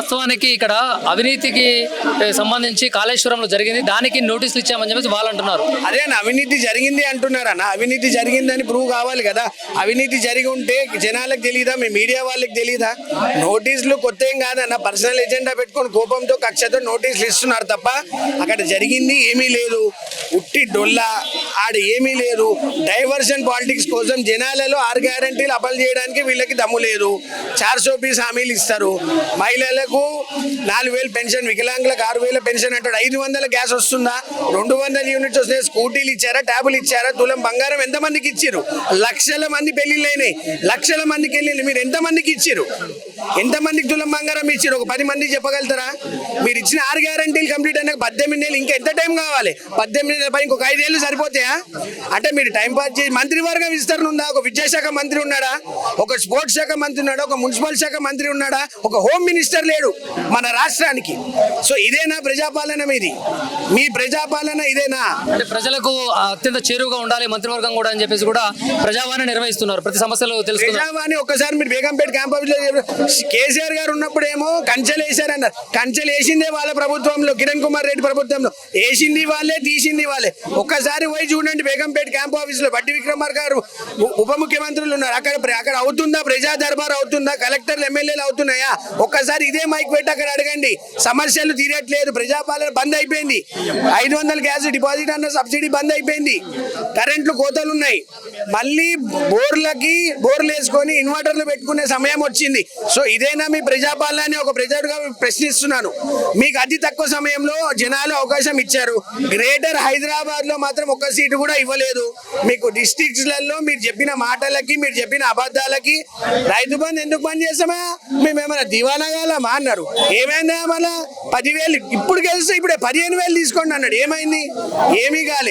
వాస్తవానికి ఇక్కడ అవినీతికి సంబంధించి కాళేశ్వరంలో జరిగింది, దానికి నోటీసులు ఇచ్చామని చెప్పేసి వాళ్ళు అంటున్నారు. అదే అన్న, అవినీతి జరిగింది అంటున్నారన్న. అవినీతి జరిగిందని ప్రూవ్ కావాలి కదా. అవినీతి జరిగి ఉంటే జనాలకు తెలియదా, మీ మీడియా వాళ్ళకి తెలియదా? నోటీసులు కొత్త ఏం కాదన్న, పర్సనల్ ఎజెండా పెట్టుకొని కోపంతో కక్షతో నోటీసులు ఇస్తున్నారు తప్ప అక్కడ జరిగింది ఏమీ లేదు. ఉట్టి డొల్లా ఆడ ఏమీ లేదు. డైవర్షన్ పాలిటిక్స్ కోసం జనాలలో 6 గ్యారంటీలు అమలు చేయడానికి వీళ్ళకి దమ్ము లేదు. 420 హామీలు ఇస్తారు. మహిళలకు 4000 పెన్షన్, వికలాంగులకు 6000 పెన్షన్ అంటాడు. 500 గ్యాస్ వస్తుందా? 200 యూనిట్స్ వస్తాయి. స్కూటీలు ఇచ్చారా, ట్యాబులు ఇచ్చారా? తులం బంగారం ఎంతమందికి ఇచ్చారు? లక్షల మంది పెళ్లిళ్ళు అయినాయి, లక్షల మందికి వెళ్ళి మీరు ఎంతమందికి ఇచ్చారు? ఎంతమందికి తులం బంగారం ఇచ్చారు? ఒక 10 మందికి చెప్పగలుగుతారా? మీరు ఇచ్చిన 6 గ్యారంటీలు కంప్లీట్ అయినా 18 ఏళ్ళు, ఇంకా ఎంత టైం కావాలి? 18 ఏళ్ళపై ఇంకొక 5 ఏళ్ళు సరిపోతాయా? అంటే మీరు టైం పాస్ చేసి మంత్రివర్గ విస్తరణ ఉందా? ఒక విద్యాశాఖ మంత్రి ఉన్నాడా? ఒక స్పోర్ట్స్ శాఖ మంత్రి ఉన్నాడా? ఒక మున్సిపల్ శాఖ మంత్రి ఉన్నాడా? ఒక హోమ్ మినిస్టర్ లేడు మన రాష్ట్రానికి. సో ఇదేనా ప్రజాపాలన మీది? మీ ప్రజాపాలన ఇదేనా? అంటే ప్రజలకు అత్యంత చేరువుగా ఉండాలి మంత్రివర్గం కూడా అని చెప్పేసి కూడా ప్రజావాణి నిర్వహిస్తున్నారు, ప్రతి సమస్యలు తెలుసుకున్నారు. ప్రజావాణి ఒక్కసారి మీరు బేగంపేట క్యాంప్ ఆఫీస్ లో కేసీఆర్ గారు ఉన్నప్పుడేమో కంచెలు వేశారన్నారు. కంచెలు వేసిందే వాళ్ళ ప్రభుత్వంలో, కిరణ్ కుమార్ రెడ్డి ప్రభుత్వంలో వేసింది వాళ్ళే, తీసింది వాళ్ళే. ఒక్కసారి పోయి చూడండి బేగంపేట క్యాంప్ ఆఫీస్ లో. బట్టి విక్రమార్ గారు ఉప ముఖ్యమంత్రులు ఉన్నారు. అక్కడ అవుతుందా ప్రజా దర్బార్? అవుతుందా? కలెక్టర్లు, ఎమ్మెల్యేలు అవుతున్నాయా? ఒక్కసారి ఇదే మైక్ పెట్టి అక్కడ అడగండి. సమస్యలు తీరట్లేదు, ప్రజాపాలన బంద్ అయిపోయింది. 500 గ్యాస్ డిపాజిట్ అన్న సబ్సిడీ బంద్ అయిపోయింది. కరెంట్లు కోతలు ఉన్నాయి. మళ్ళీ బోర్లు వేసుకొని ఇన్వర్టర్లు పెట్టుకునే సమయం వచ్చింది. సో ఇదేనా మీ ప్రజాపాలన అని ఒక ప్రజలుగా ప్రశ్నిస్తున్నాను. మీకు అతి తక్కువ సమయంలో జనాలు అవకాశం ఇచ్చారు. గ్రేటర్ హైదరాబాద్ లో మాత్రం ఒక్క సీటు కూడా ఇవ్వలేదు. మీకు డిస్ట్రిక్ట్స్లలో మీరు చెప్పిన మాటలకి, మీరు చెప్పిన అబద్ధాలకి రైతు బంధు ఎందుకు బంద్ చేస్తామా? మేమేమైనా దివానా కాలమా అన్నారు. ఏమైందా? మళ్ళా 10,000 ఇప్పుడు గెలిస్తే ఇప్పుడే 15,000 తీసుకోండి అన్నాడు. ఏమైంది? ఏమీ కాలే.